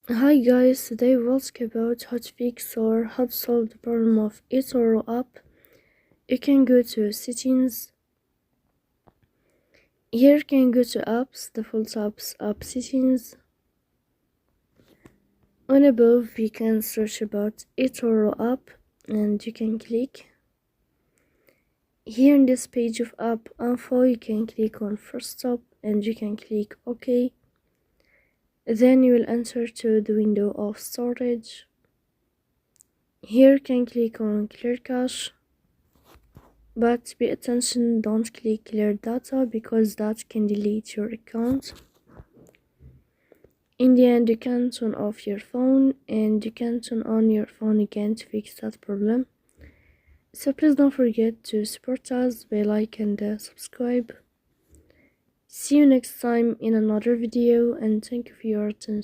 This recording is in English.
Hi guys, today we'll talk about how to fix or how to solve the problem of eToro app. You can go to settings. Here you can go to apps, default apps, app settings. On above we can search about eToro app and you can click. Here in this page of app info you can click on first stop and you can click OK. Then you will enter to the window of storage. Here you can click on clear cache, but pay attention, don't click clear data because that can delete your account. In the end you can turn off your phone and you can turn on your phone again to fix that problem. So please don't forget to support us by like and subscribe. See you next time in another video and thank you for your attention.